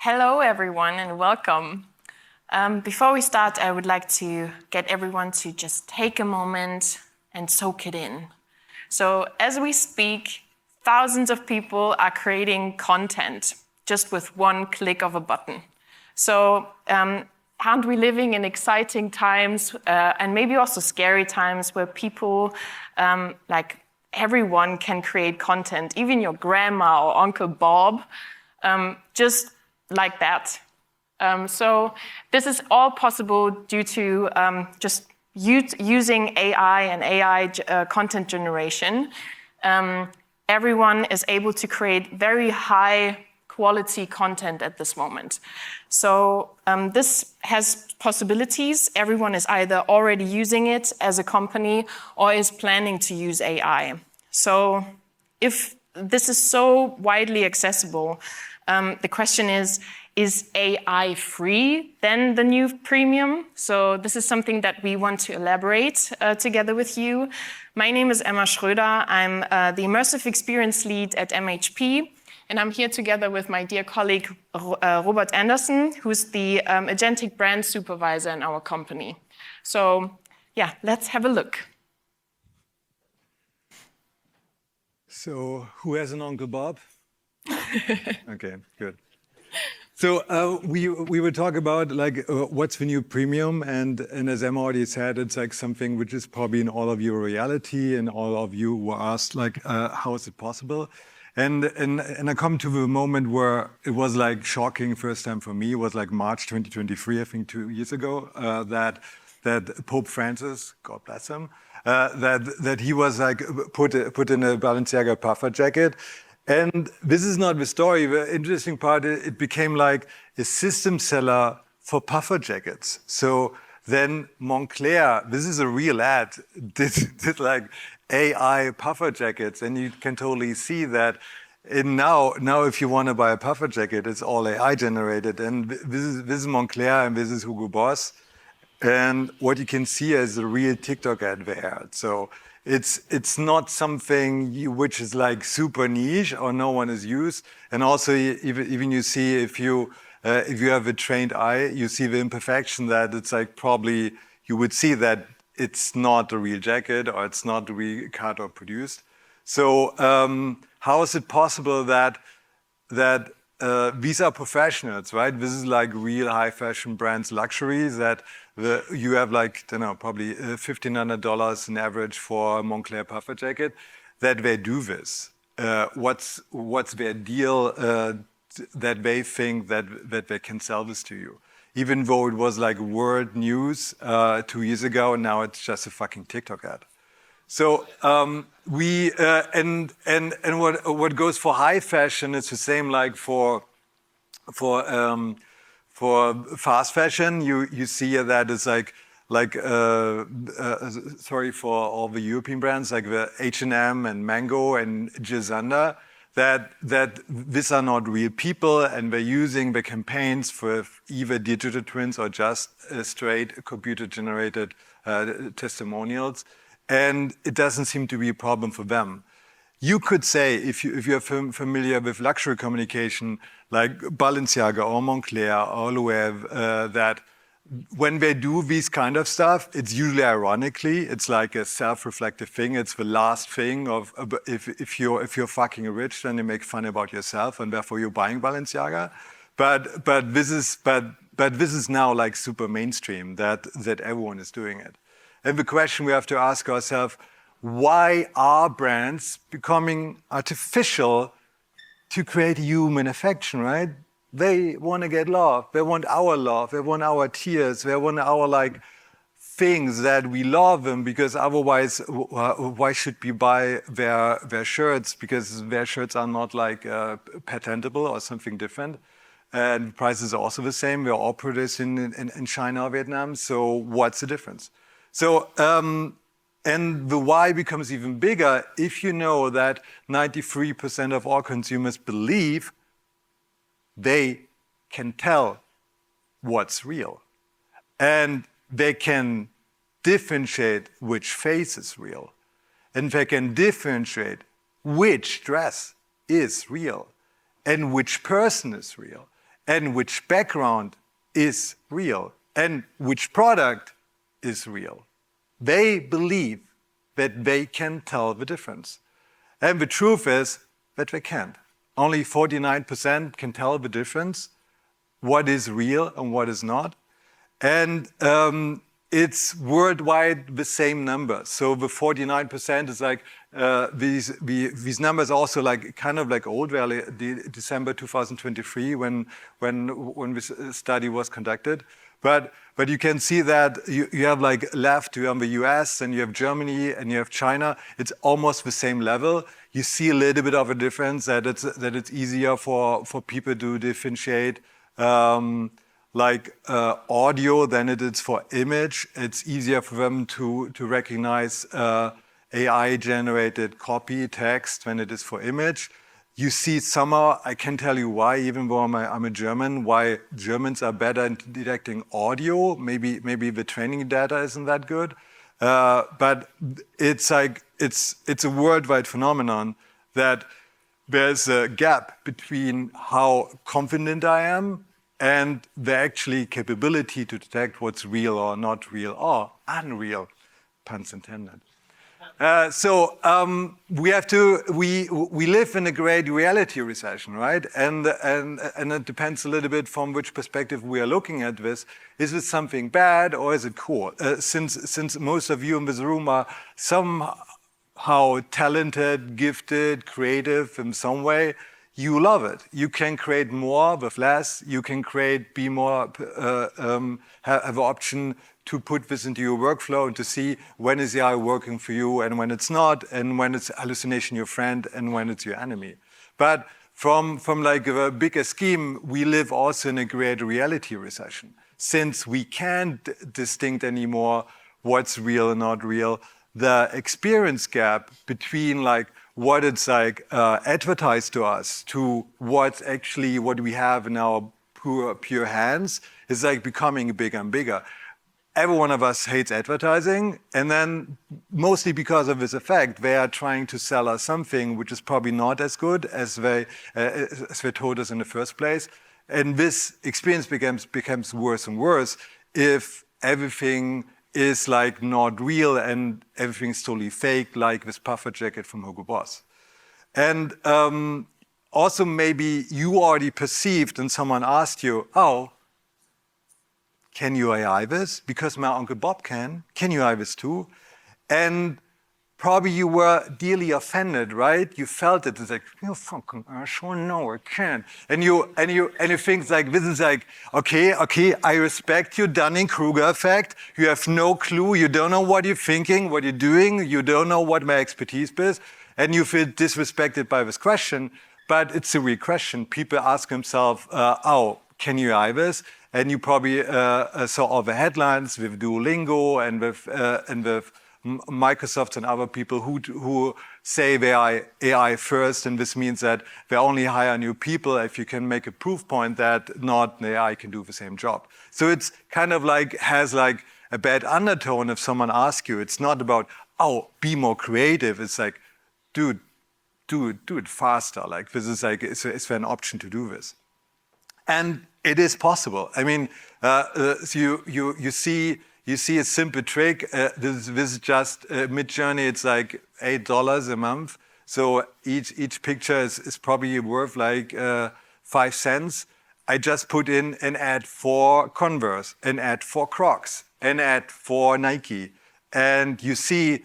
Hello, everyone, and welcome. Before we start, I would like to get everyone to just take a moment and soak it in. So as we speak, thousands of people are creating content just with one click of a button. So aren't we living in exciting times and maybe also scary times where people, like everyone, can create content, even your grandma or Uncle Bob, just like that. So this is all possible due to just using AI and AI content generation. Everyone is able to create very high quality content at this moment. So this has possibilities. Everyone is either already using it as a company or is planning to use AI. So if this is so widely accessible, the question is AI free then the new premium? So this is something that we want to elaborate together with you. My name is Emma Schröder. I'm the Immersive Experience Lead at MHP, and I'm here together with my dear colleague Robert Anderson, who's the Agentic Brand Supervisor in our company. So yeah, let's have a look. So who has an Uncle Bob? Okay, good. So we will talk about what's the new premium, and as Emma already said, it's like something which is probably in all of your reality, and all of you were asked how is it possible, and I come to the moment where it was like shocking first time for me. It was like March 2023, I think 2 years ago, that Pope Francis, God bless him, that he was like put in a Balenciaga puffer jacket. And this is not the story. The interesting part, it became like a system seller for puffer jackets. So then Moncler, this is a real ad, did like AI puffer jackets. And you can totally see that now if you want to buy a puffer jacket, it's all AI generated. And this is Moncler and this is Hugo Boss. And what you can see is a real TikTok ad there. So it's not something which is like super niche or no one has used. And also even you see if you have a trained eye, you see the imperfection that it's like probably you would see that it's not a real jacket or it's not real cut or produced. So how is it possible that these are professionals, right? This is like real high fashion brands luxuries that you have like, I don't know, probably $1,500 in average for a Moncler puffer jacket, that they do this. What's their deal that they think that they can sell this to you? Even though it was like world news 2 years ago, and now it's just a fucking TikTok ad. So what goes for high fashion is the same like for fast fashion. You see that it's like sorry for all the European brands like the H&M and Mango and Gisanda, that these are not real people, and they're using the campaigns for either digital twins or just straight computer generated testimonials. And it doesn't seem to be a problem for them. You could say, if you're familiar with luxury communication, like Balenciaga or Moncler or Loewe, that when they do these kind of stuff, it's usually ironically, it's like a self-reflective thing. It's the last thing of if you're fucking rich, then you make fun about yourself, and therefore you're buying Balenciaga. But this is now like super mainstream that everyone is doing it. And the question we have to ask ourselves, why are brands becoming artificial to create human affection, right? They want to get love. They want our love. They want our tears. They want our like things that we love them, because otherwise, why should we buy their shirts? Because their shirts are not like patentable or something different. And prices are also the same. We're all produced in China or Vietnam. So what's the difference? So, and the why becomes even bigger if you know that 93% of all consumers believe they can tell what's real. And they can differentiate which face is real. And they can differentiate which dress is real and which person is real. and which background is real and which product is real. They believe that they can tell the difference. And the truth is that they can't. Only 49% can tell the difference, what is real and what is not. And it's worldwide the same number. So the 49% is like, these numbers also like kind of like old value, December 2023 when this study was conducted. But you can see that you have like left, you have the US and you have Germany and you have China. It's almost the same level. You see a little bit of a difference that it's easier for people to differentiate audio than it is for image. It's easier for them to recognize AI-generated copy text than it is for image. You see somehow, I can tell you why, even though I'm a German, why Germans are better in detecting audio. Maybe the training data isn't that good. But it's like, it's a worldwide phenomenon that there's a gap between how confident I am and the actually capability to detect what's real or not real or unreal, puns intended. We live in a great reality recession, right? And it depends a little bit from which perspective we are looking at this. Is it something bad or is it cool? Since most of you in this room are somehow talented, gifted, creative in some way, you love it. You can create more with less. You can be more, have the option to put this into your workflow and to see when is the AI working for you and when it's not, and when it's hallucination your friend and when it's your enemy. But from like a bigger scheme, we live also in a great reality recession. Since we can't distinct anymore what's real and not real, the experience gap between like what it's like advertised to us to what's actually what we have in our pure hands is like becoming bigger and bigger. Every one of us hates advertising, and then mostly because of this effect, they are trying to sell us something which is probably not as good as they told us in the first place. And this experience becomes worse and worse if everything is like not real and everything's totally fake, like this puffer jacket from Hugo Boss. And also maybe you already perceived and someone asked you, oh, can you AI this? Because my Uncle Bob can. Can you AI this too? And probably you were dearly offended, right? You felt it. It's like, you fucking asshole, no, I can't. And you think like, this is like, okay, I respect your Dunning-Kruger effect. You have no clue. You don't know what you're thinking, what you're doing. You don't know what my expertise is. And you feel disrespected by this question. But it's a real question. People ask themselves, oh, can you AI this? And you probably saw all the headlines with Duolingo and with Microsoft and other people who say they are AI first, and this means that they only hire new people if you can make a proof point that not the AI can do the same job. So it's kind of like has like a bad undertone if someone asks you. It's not about, oh, be more creative. It's like, dude, do it faster. Like this is like, is there an option to do this? And it is possible. I mean, so you see a simple trick. This is just Midjourney. It's like $8 a month. So each picture is probably worth like 5 cents. I just put in an ad for Converse, an ad for Crocs, an ad for Nike, and you see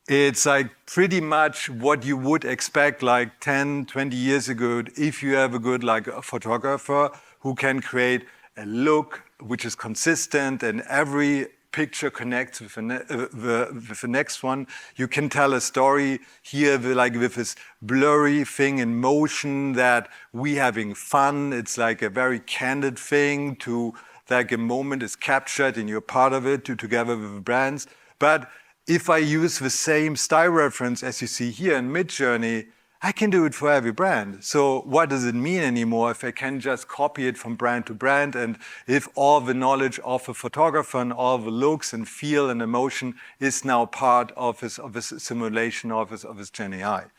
it's like pretty much what you would expect like 10, 20 years ago if you have a good like a photographer who can create a look which is consistent and every picture connects with the next one. You can tell a story here like with this blurry thing in motion that we having fun. It's like a very candid thing to like a moment is captured and you're part of it together with brands. But if I use the same style reference as you see here in Midjourney, I can do it for every brand. So what does it mean anymore if I can just copy it from brand to brand, and if all the knowledge of a photographer and all the looks and feel and emotion is now part of his simulation of his GenAI?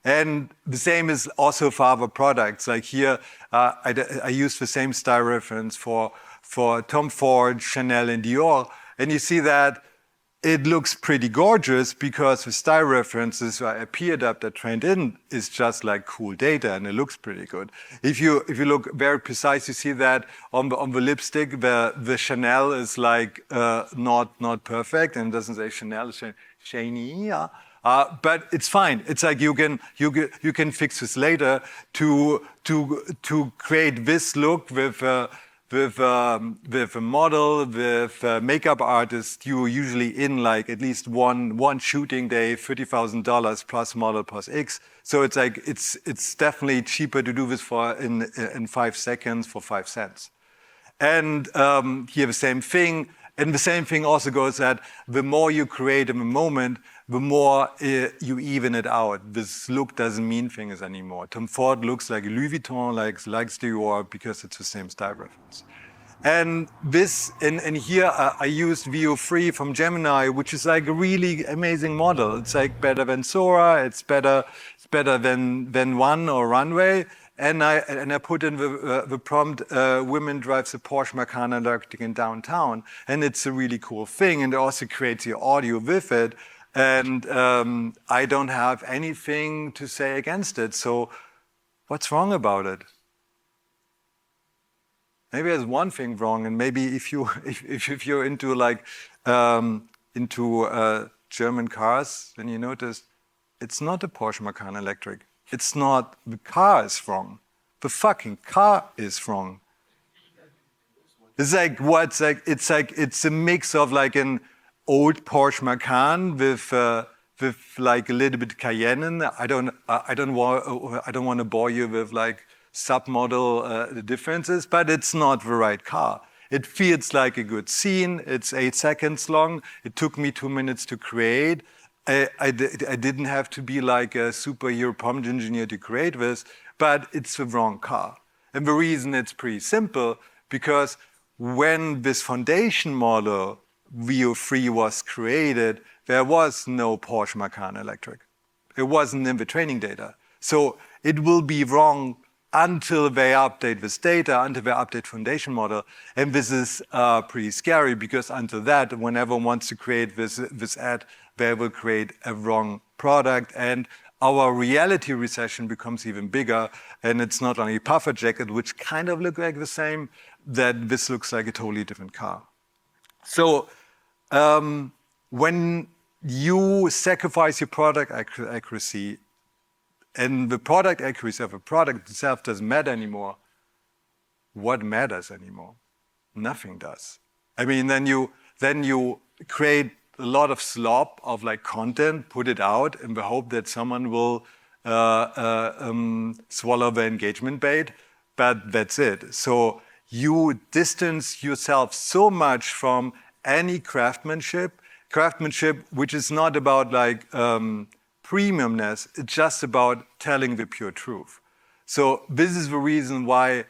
And the same is also for other products. Like here, I use the same style reference for Tom Ford, Chanel, and Dior. And you see that it looks pretty gorgeous because the style references where IP adapter trained in is just like cool data, and it looks pretty good. If you look very precise, you see that on the lipstick, the Chanel is like not perfect, and it doesn't say Chanel, it's shiny. Yeah. But it's fine. It's like you can fix this later to create this look with a model, with a makeup artist. You're usually in like at least one shooting day, $30,000 plus model plus X. So it's like it's definitely cheaper to do this for in 5 seconds for 5 cents. And here the same thing. And the same thing also goes that the more you create in a moment, the more you even it out. This look doesn't mean things anymore. Tom Ford looks like Louis Vuitton, likes Dior, because it's the same style reference. And this, and here I used VO3 from Gemini, which is like a really amazing model. It's like better than Sora, it's better than One or Runway. And I put in the prompt, women drives a Porsche Macan Electric in downtown. And it's a really cool thing. And it also creates the audio with it. And I don't have anything to say against it. So what's wrong about it? Maybe there's one thing wrong. And maybe if you're into like, German cars, then you notice it's not a Porsche Macan Electric. It's not the car is wrong. The fucking car is wrong. It's like what's like it's a mix of like an old Porsche Macan with like a little bit Cayenne. I don't want to bore you with like submodel the differences, but it's not the right car. It feels like a good scene. It's 8 seconds long. It took me 2 minutes to create. I didn't have to be like a superhero prompt engineer to create this, but it's the wrong car. And the reason it's pretty simple, because when this foundation model, VO3, was created, there was no Porsche Macan Electric. It wasn't in the training data. So it will be wrong until they update this data, until they update foundation model. And this is pretty scary, because until that, whenever one wants to create this ad, they will create a wrong product, and our reality recession becomes even bigger. And it's not only puffer jacket, which kind of look like the same, that this looks like a totally different car. So when you sacrifice your product accuracy, and the product accuracy of a product itself doesn't matter anymore, what matters anymore? Nothing does. I mean, then you create a lot of slop of like content, put it out in the hope that someone will swallow the engagement bait, but that's it. So you distance yourself so much from any craftsmanship which is not about like premiumness, it's just about telling the pure truth. So this is the reason why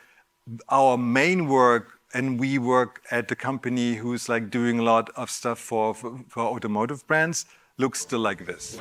our main work, and we work at the company who's like doing a lot of stuff for automotive brands, looks still like this.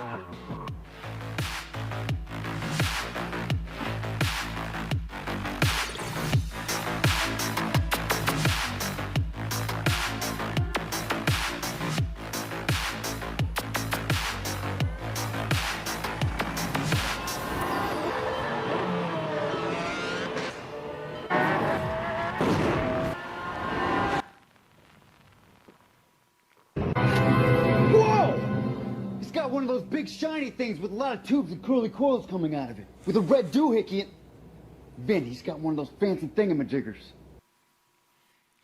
One of those big shiny things with a lot of tubes and curly coils coming out of it, with a red doohickey. Vin, he's got one of those fancy thingamajiggers.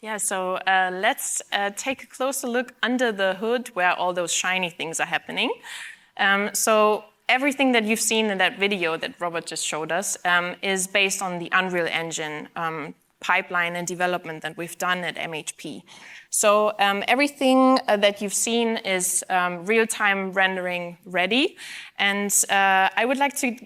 Yeah, so let's take a closer look under the hood where all those shiny things are happening. So everything that you've seen in that video that Robert just showed us is based on the Unreal Engine pipeline and development that we've done at MHP. So everything that you've seen is real-time rendering ready. And I would like to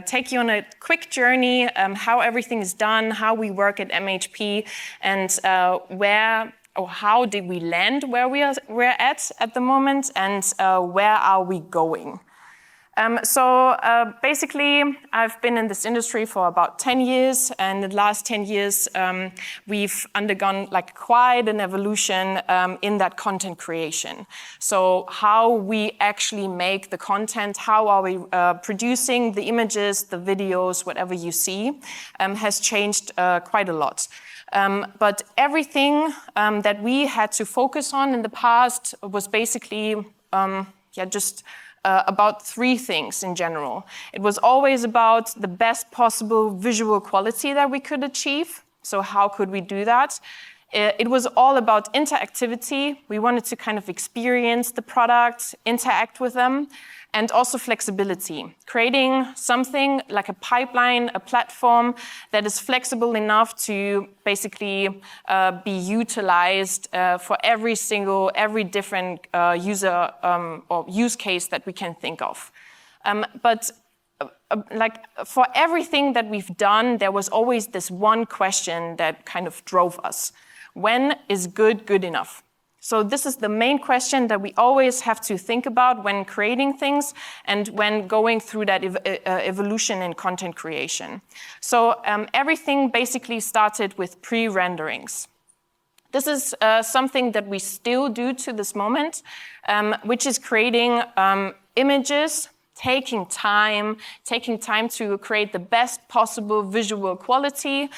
take you on a quick journey how everything is done, how we work at MHP, and how did we land where we're at the moment, and where are we going. Basically, I've been in this industry for about 10 years, and in the last 10 years, we've undergone like quite an evolution in that content creation. So how we actually make the content, how are we producing the images, the videos, whatever you see, has changed quite a lot. But everything that we had to focus on in the past was basically just about three things in general. It was always about the best possible visual quality that we could achieve. So how could we do that? It was all about interactivity. We wanted to kind of experience the product, interact with them, and also flexibility. Creating something like a pipeline, a platform that is flexible enough to basically be utilized for every different user or use case that we can think of. But for everything that we've done, there was always this one question that kind of drove us. When is good enough? So this is the main question that we always have to think about when creating things and when going through that evolution in content creation. So everything basically started with pre-renderings. This is something that we still do to this moment, which is creating images, taking time to create the best possible visual quality,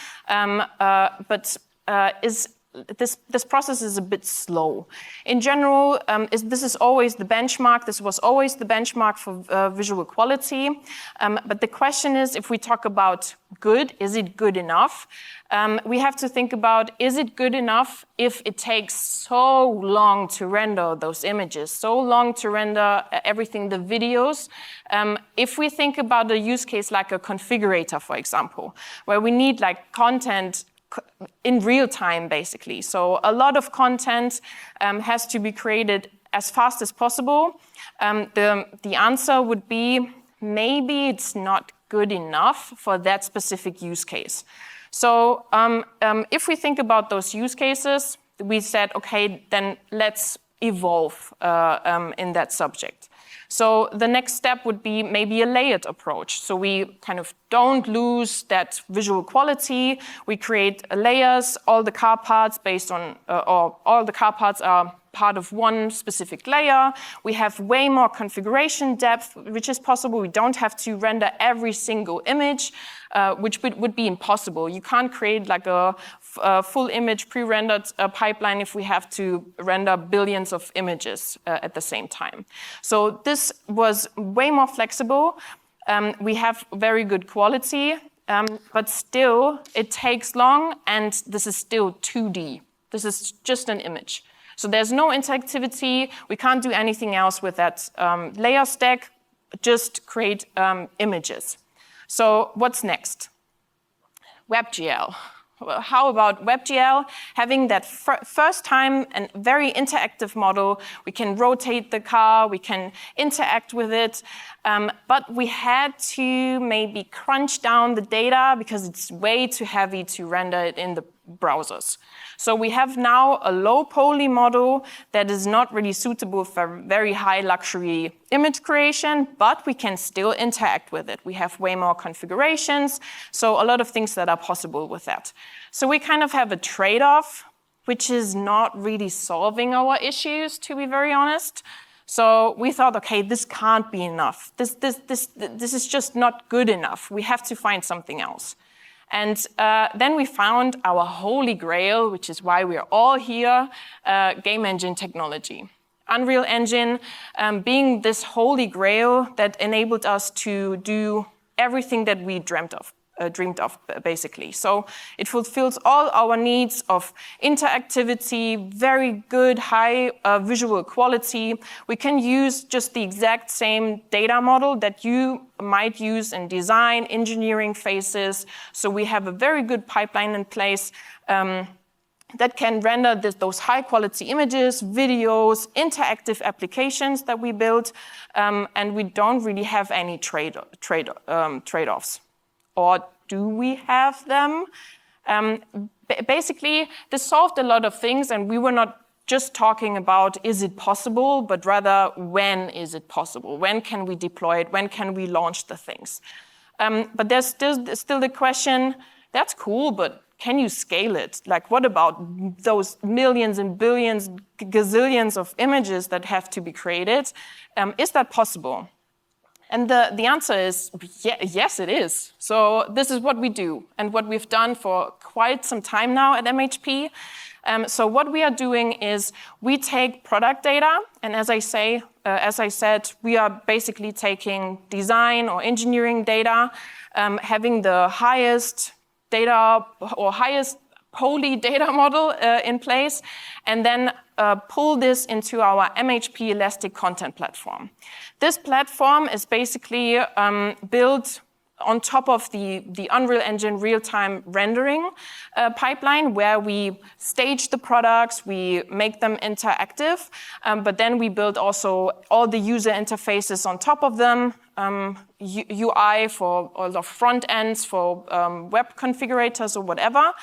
this process is a bit slow. In general, this is always the benchmark. This was always the benchmark for visual quality. But the question is, if we talk about good, is it good enough? We have to think about, is it good enough if it takes so long to render those images, so long to render everything, the videos? If we think about a use case like a configurator, for example, where we need like content in real time, basically. So a lot of content has to be created as fast as possible. The answer would be maybe it's not good enough for that specific use case. So if we think about those use cases, we said, okay, then let's evolve in that subject. So the next step would be maybe a layered approach. So we kind of don't lose that visual quality. We create layers, all the car parts based on, or all the car parts are part of one specific layer. We have way more configuration depth, which is possible. We don't have to render every single image, which would be impossible. You can't create like a full image pre-rendered pipeline if we have to render billions of images at the same time. So this was way more flexible. We have very good quality, but still it takes long, and this is still 2D. This is just an image. So there's no interactivity. We can't do anything else with that layer stack, just create images. So what's next? WebGL. How about WebGL? Having that first time and very interactive model, we can rotate the car, we can interact with it, but we had to maybe crunch down the data because it's way too heavy to render it in the browsers. So we have now a low poly model that is not really suitable for very high luxury image creation, but we can still interact with it. We have way more configurations, so a lot of things that are possible with that. So we kind of have a trade-off, which is not really solving our issues, to be very honest. So we thought, okay, this can't be enough. This is just not good enough. We have to find something else. And then we found our holy grail, which is why we're all here, game engine technology. Unreal Engine being this holy grail that enabled us to do everything that we dreamed of, basically. So it fulfills all our needs of interactivity, very good, high visual quality. We can use just the exact same data model that you might use in design, engineering phases. So we have a very good pipeline in place that can render those high quality images, videos, interactive applications that we build, and we don't really have any trade-offs. Or do we have them? Basically, this solved a lot of things, and we were not just talking about is it possible, but rather when is it possible? When can we deploy it? When can we launch the things? But there's still the question, that's cool, but can you scale it? Like, what about those millions and billions, gazillions of images that have to be created? Is that possible? And the answer is, yes, it is. So this is what we do and what we've done for quite some time now at MHP. So what we are doing is we take product data, and as I said, we are basically taking design or engineering data, having the highest data or highest poly data model in place, and then pull this into our MHP Elastic Content Platform. This platform is basically built on top of the Unreal Engine real-time rendering pipeline, where we stage the products, we make them interactive, but then we build also all the user interfaces on top of them, UI for all the front ends, for web configurators or whatever,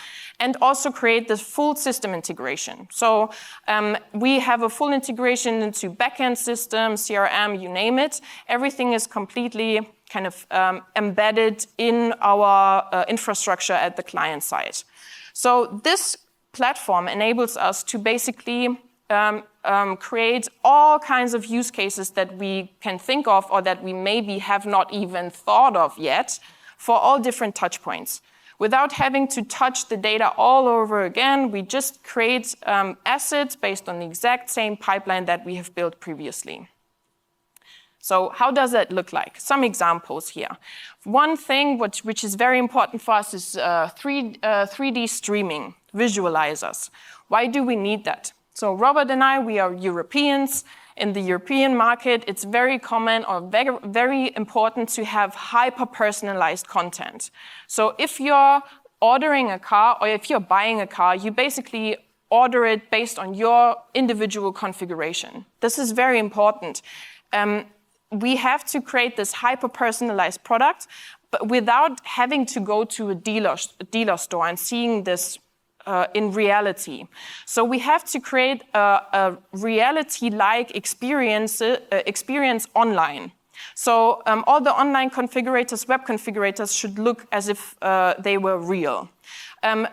and also create the full system integration. So we have a full integration into backend systems, CRM, you name it. Everything is completely kind of embedded in our infrastructure at the client side. So this platform enables us to basically create all kinds of use cases that we can think of or that we maybe have not even thought of yet for all different touch points. Without having to touch the data all over again, we just create assets based on the exact same pipeline that we have built previously. So how does that look like? Some examples here. One thing which is very important for us is 3D streaming, visualizers. Why do we need that? So Robert and I, we are Europeans. In the European market, it's very common or very, very important to have hyper-personalized content. So if you're ordering a car or if you're buying a car, you basically order it based on your individual configuration. This is very important. We have to create this hyper-personalized product, but without having to go to a dealer store and seeing this in reality. So we have to create a reality-like experience online. So all the online configurators, web configurators, should look as if they were real.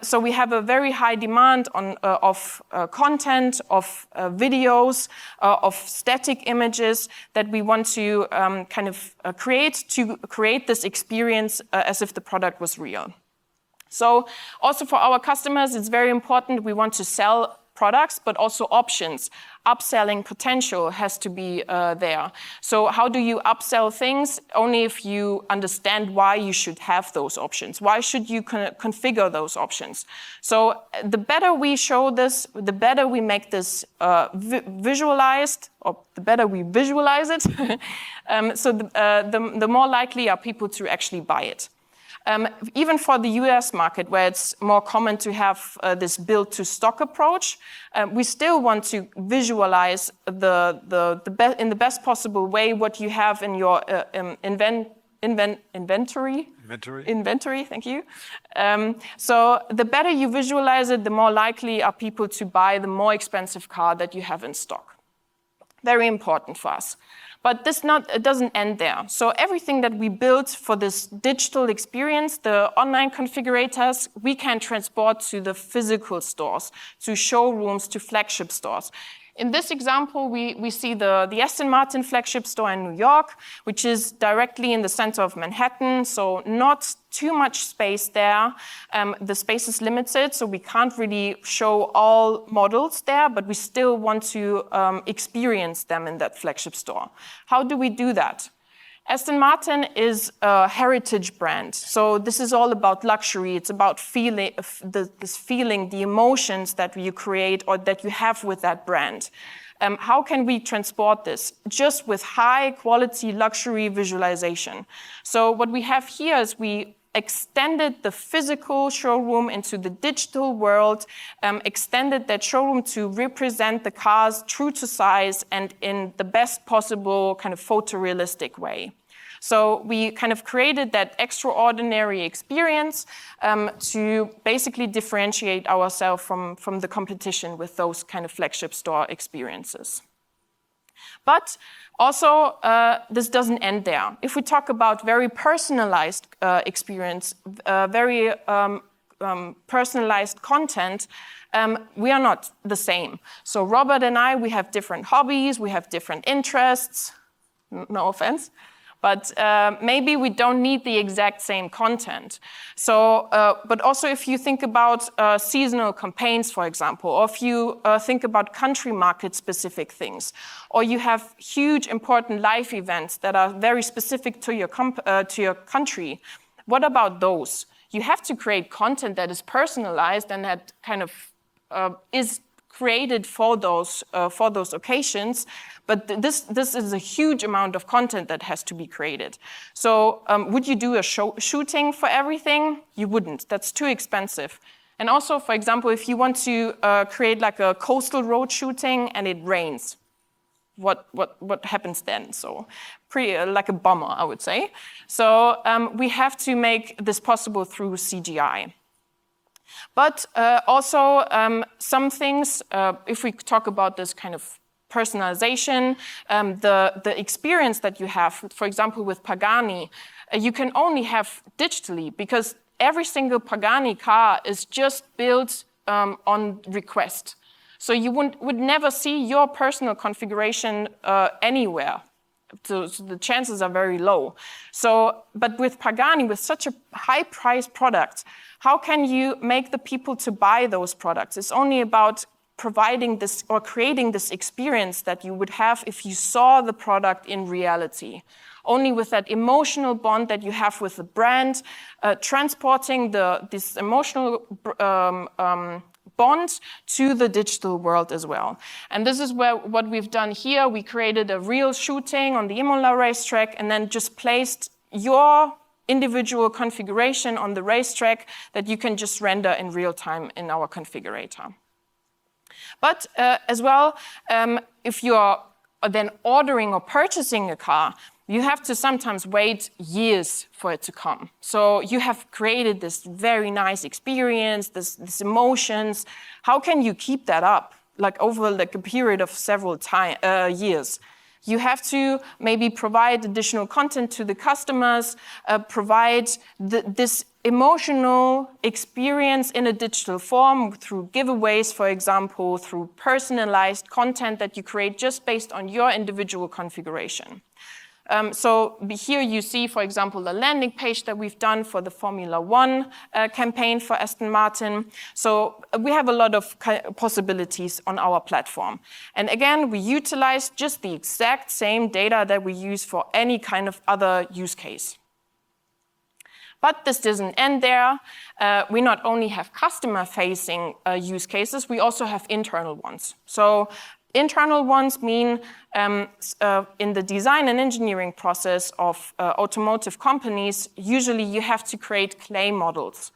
So we have a very high demand of content, of videos, of static images that we want to create this experience as if the product was real. So also for our customers, it's very important. We want to sell products, but also options. Upselling potential has to be there. So how do you upsell things? Only if you understand why you should have those options. Why should you configure those options? So the better we show this, the better we make this visualized, or the better we visualize it, so the more likely are people to actually buy it. Even for the US market, where it's more common to have this build-to-stock approach, we still want to visualize in the best possible way what you have in your inventory. Inventory, thank you. So the better you visualize it, the more likely are people to buy the more expensive car that you have in stock. Very important for us. But it doesn't end there. So everything that we built for this digital experience, the online configurators, we can transport to the physical stores, to showrooms, to flagship stores. In this example, we see the Aston Martin flagship store in New York, which is directly in the center of Manhattan, so not too much space there. The space is limited, so we can't really show all models there, but we still want to experience them in that flagship store. How do we do that? Aston Martin is a heritage brand. So this is all about luxury. It's about feeling, this feeling, the emotions that you create or that you have with that brand. How can we transport this? Just with high quality luxury visualization. So what we have here is we extended the physical showroom into the digital world, extended that showroom to represent the cars true to size and in the best possible kind of photorealistic way. So we kind of created that extraordinary experience to basically differentiate ourselves from the competition with those kind of flagship store experiences. But also, this doesn't end there. If we talk about very personalized experience, very personalized content, we are not the same. So Robert and I, we have different hobbies, we have different interests, no offense, but maybe we don't need the exact same content. So, but also if you think about seasonal campaigns, for example, or if you think about country market specific things, or you have huge important life events that are very specific to your country, what about those? You have to create content that is personalized and that kind of is created for those occasions, but this is a huge amount of content that has to be created. So would you do a shooting for everything? You wouldn't. That's too expensive. And also, for example, if you want to create like a coastal road shooting and it rains, what happens then? So like a bummer, I would say. So we have to make this possible through CGI. But also some things, if we talk about this kind of personalization, the experience that you have, for example, with Pagani, you can only have digitally because every single Pagani car is just built on request. So you would never see your personal configuration anywhere. So the chances are very low. So, but with Pagani, with such a high-priced product, how can you make the people to buy those products? It's only about providing this or creating this experience that you would have if you saw the product in reality. Only with that emotional bond that you have with the brand, transporting this emotional bond to the digital world as well. And this is what we've done here. We created a real shooting on the Imola racetrack and then just placed your individual configuration on the racetrack that you can just render in real time in our configurator. But as well, if you're then ordering or purchasing a car, you have to sometimes wait years for it to come. So you have created this very nice experience, this emotions. How can you keep that up, like over like a period of several years? You have to maybe provide additional content to the customers, provide this emotional experience in a digital form through giveaways, for example, through personalized content that you create just based on your individual configuration. So here you see, for example, the landing page that we've done for the Formula One campaign for Aston Martin. So we have a lot of possibilities on our platform. And again, we utilize just the exact same data that we use for any kind of other use case. But this doesn't end there. We not only have customer-facing use cases, we also have internal ones. So internal ones mean in the design and engineering process of automotive companies, usually you have to create clay models.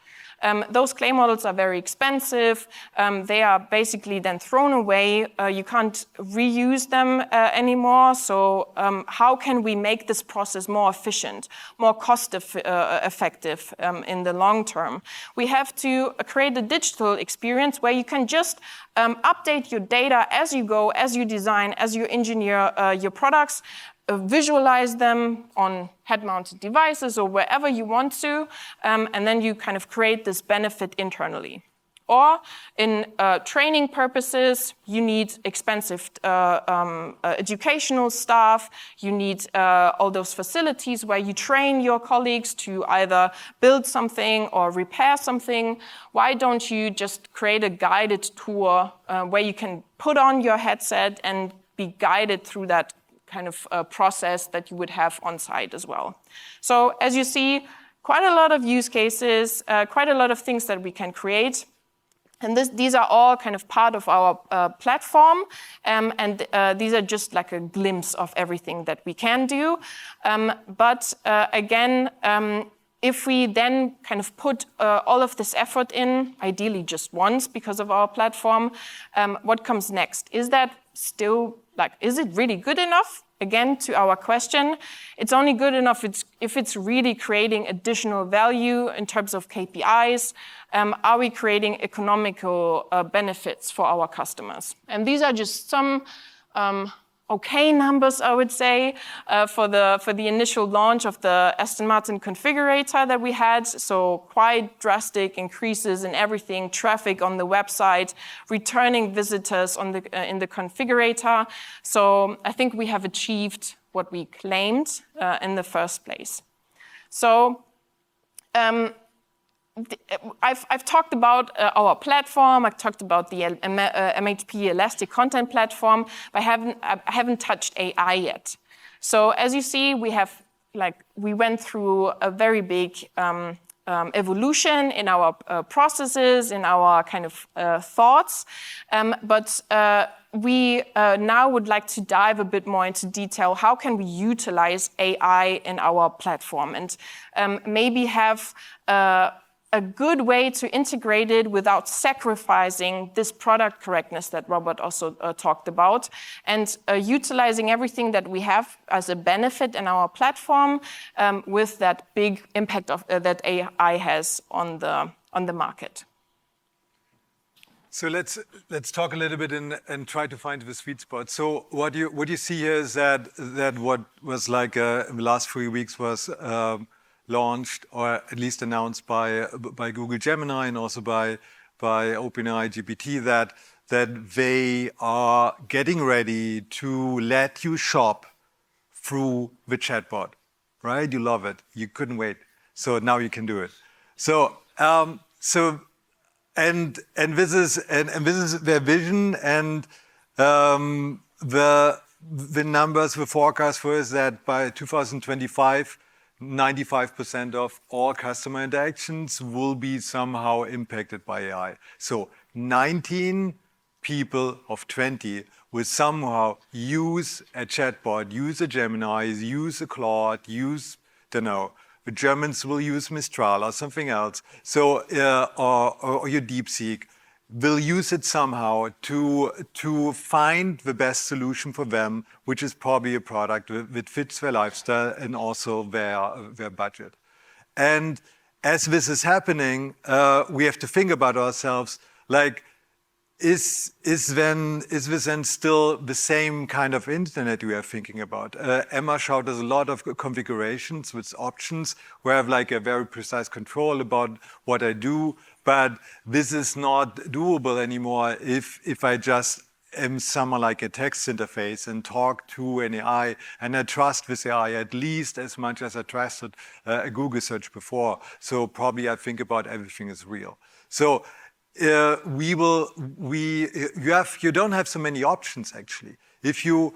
Those clay models are very expensive. They are basically then thrown away. You can't reuse them anymore. So how can we make this process more efficient, more cost effective in the long term? We have to create a digital experience where you can just update your data as you go, as you design, as you engineer your products, visualize them on head-mounted devices or wherever you want to, and then you kind of create this benefit internally. Or in training purposes, you need expensive educational staff, you need all those facilities where you train your colleagues to either build something or repair something. Why don't you just create a guided tour where you can put on your headset and be guided through that kind of process that you would have on site as well. So as you see, quite a lot of use cases, quite a lot of things that we can create. And these are all kind of part of our platform, and these are just like a glimpse of everything that we can do. But again, if we then kind of put all of this effort in, ideally just once because of our platform, what comes next? Is that still, like, is it really good enough? Again, to our question, it's only good enough if it's really creating additional value in terms of KPIs. Are we creating economical benefits for our customers? And these are just some okay numbers, I would say, for the initial launch of the Aston Martin configurator that we had. So quite drastic increases in everything, traffic on the website, returning visitors in the configurator. So I think we have achieved what we claimed in the first place. So I've talked about our platform. I've talked about the MHP Elastic Content Platform, but I haven't touched AI yet. So as you see, we went through a very big evolution in our processes, in our kind of thoughts, but we now would like to dive a bit more into detail. How can we utilize AI in our platform and maybe have a good way to integrate it without sacrificing this product correctness that Robert also talked about, and utilizing everything that we have as a benefit in our platform with that big impact that AI has on the market. So let's talk a little bit and try to find the sweet spot. So what you see here is that what was like in the last 3 weeks was launched or at least announced by Google Gemini and also by OpenAI GPT that they are getting ready to let you shop through the chatbot, right? You love it. You couldn't wait. So now you can do it. So and this is their vision, and the numbers, the forecast for is that by 2025. 95% of all customer interactions will be somehow impacted by AI. So 19 people of 20 will somehow use a chatbot, use a Gemini, use a Claude, the Germans will use Mistral or something else. So, or your DeepSeek will use it somehow to find the best solution for them, which is probably a product that fits their lifestyle and also their budget. And as this is happening, we have to think about ourselves, like, is this then still the same kind of internet we are thinking about? Emma showed us a lot of configurations with options where I have like a very precise control about what I do, but this is not doable anymore if I just am someone like a text interface and talk to an AI, and I trust this AI at least as much as I trusted a Google search before. So probably I think about everything is real. So you don't have so many options actually. If you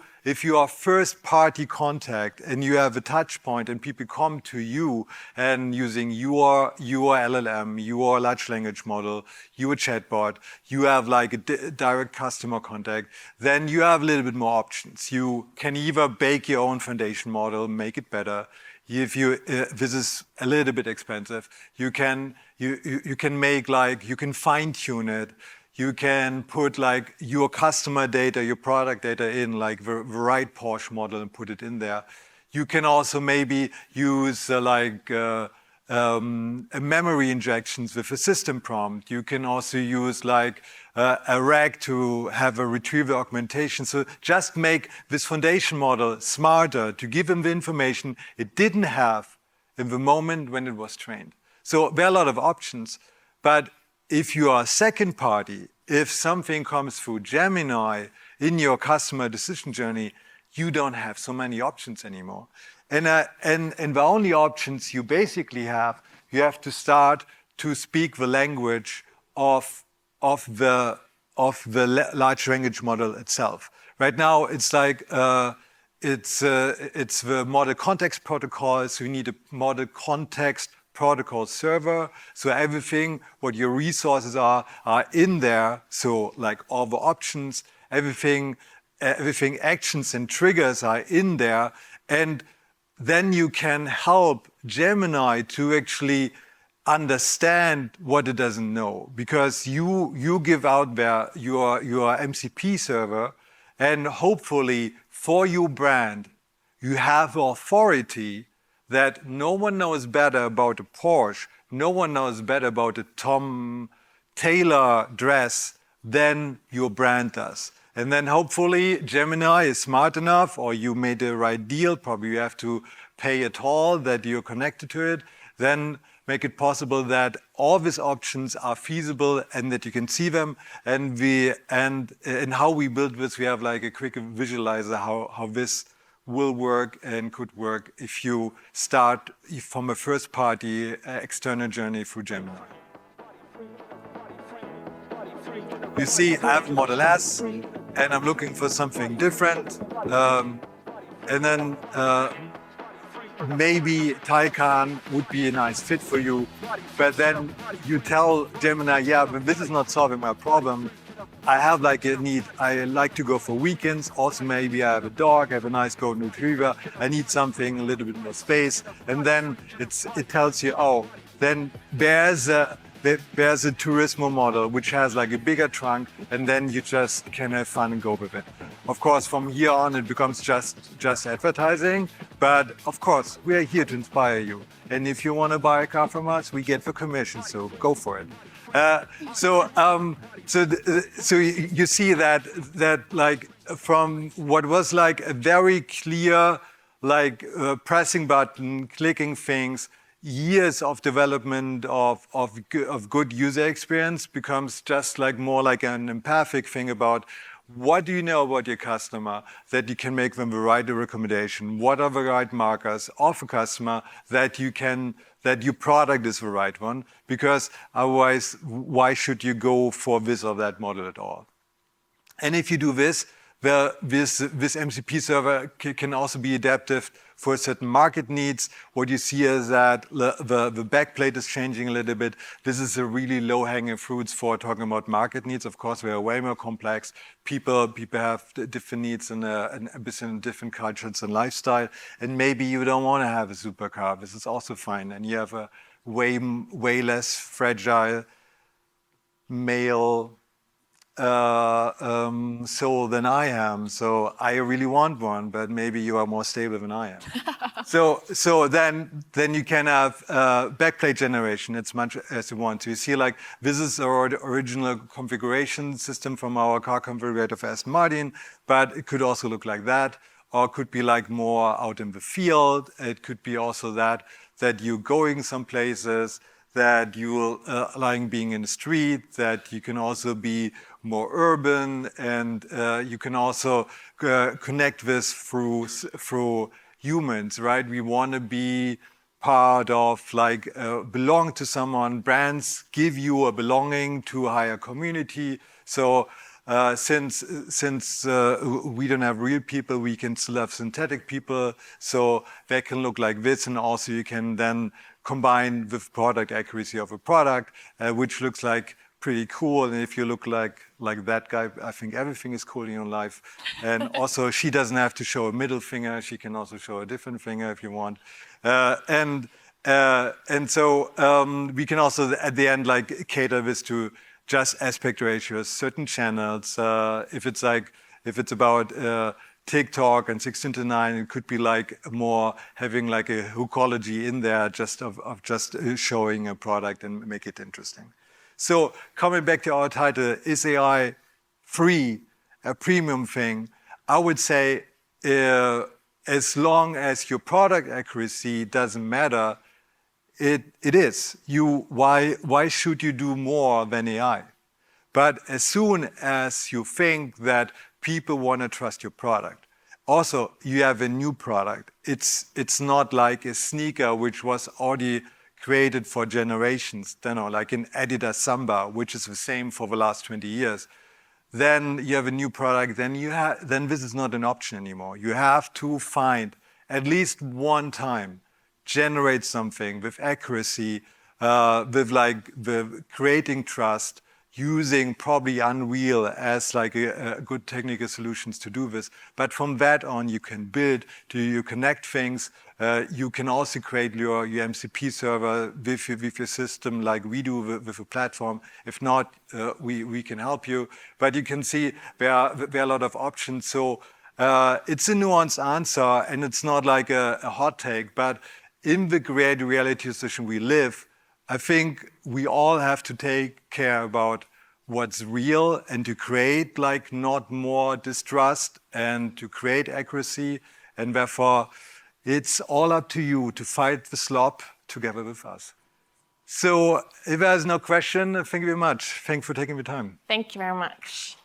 are first party contact and you have a touch point and people come to you and using your LLM, your large language model, your chatbot, you have like a direct customer contact, then you have a little bit more options. You can either bake your own foundation model, make it better. If this is a little bit expensive, you can make like, you can fine tune it. You can put like your customer data, your product data in like the right Porsche model and put it in there. You can also maybe use memory injections with a system prompt. You can also use like a RAG to have a retrieval augmentation. So just make this foundation model smarter to give them the information it didn't have in the moment when it was trained. So there are a lot of options, but if you are second party, if something comes through Gemini in your customer decision journey, you don't have so many options anymore. And the only options you basically have, you have to start to speak the language of the large language model itself. Right now, it's like it's the model context protocol. So you need a model context protocol server. So everything, what your resources are in there. So like all the options, everything actions and triggers are in there. And then you can help Gemini to actually understand what it doesn't know, because you give out your MCP server, and hopefully for your brand you have authority that no one knows better about a Porsche, no one knows better about a Tom Taylor dress than your brand does. And then hopefully Gemini is smart enough, or you made the right deal, probably you have to pay a toll that you're connected to it, then make it possible that all these options are feasible and that you can see them. And how we build this, we have like a quick visualizer how this will work and could work if you start from a first party external journey through Gemini. You see, I have Model S and I'm looking for something different. And then maybe Taycan would be a nice fit for you. But then you tell Gemini, yeah, but this is not solving my problem. I have like a need. I like to go for weekends. Also, maybe I have a dog, I have a nice golden retriever. I need something a little bit more space. And then it tells you, oh, then there's a Turismo model which has like a bigger trunk, and then you just can have fun and go with it. Of course, from here on it becomes just advertising, but of course we are here to inspire you. And if you want to buy a car from us, we get the commission, so go for it. So you see that like from what was like a very clear like pressing button, clicking things, years of development of good user experience becomes just like more like an empathic thing about what do you know about your customer that you can make them the right recommendation? What are the right markers of a customer that your product is the right one? Because otherwise, why should you go for this or that model at all? And if you do this, this MCP server can also be adaptive for certain market needs. What you see is that the backplate is changing a little bit. This is a really low-hanging fruits for talking about market needs. Of course, we are way more complex. People have different needs and a bit in different cultures and lifestyle. And maybe you don't want to have a supercar. This is also fine. And you have a way less fragile male soul than I am. So I really want one, but maybe you are more stable than I am. so then you can have backplate generation as much as you want to. You see, like this is our original configuration system from our car configurator for Aston Martin, but it could also look like that, or it could be like more out in the field. It could be also that you're going some places, that you like being in the street, that you can also be more urban, and you can also connect this through humans, right? We want to be part of, like, belong to someone. Brands give you a belonging to a higher community. So since we don't have real people, we can still have synthetic people. So they can look like this, and also you can then combine with product accuracy of a product, which looks like pretty cool. And if you look like that guy, I think everything is cool in your life. And also, she doesn't have to show a middle finger. She can also show a different finger if you want. And so we can also, at the end, like cater this to just aspect ratios, certain channels. If it's about TikTok and 16:9, it could be like more having like a hookology in there, just showing a product and make it interesting. So coming back to our title, is AI free, a premium thing? I would say as long as your product accuracy doesn't matter, it is. Why should you do more than AI? But as soon as you think that people want to trust your product, also you have a new product. It's not like a sneaker which was already created for generations, like an Adidas Samba, which is the same for the last 20 years. Then you have a new product, then this is not an option anymore. You have to find at least one time, generate something with accuracy, with like the creating trust. using probably Unreal as like a good technical solutions to do this. But from that on, you can build, you connect things. You can also create your MCP server with your system like we do with a platform. If not, we can help you. But you can see there are a lot of options. So it's a nuanced answer, and it's not like a hot take. But in the great reality situation we live, I think we all have to take care about what's real and to create like not more distrust and to create accuracy. And therefore, it's all up to you to fight the slop together with us. So if there's no question, thank you very much. Thanks for taking the time. Thank you very much.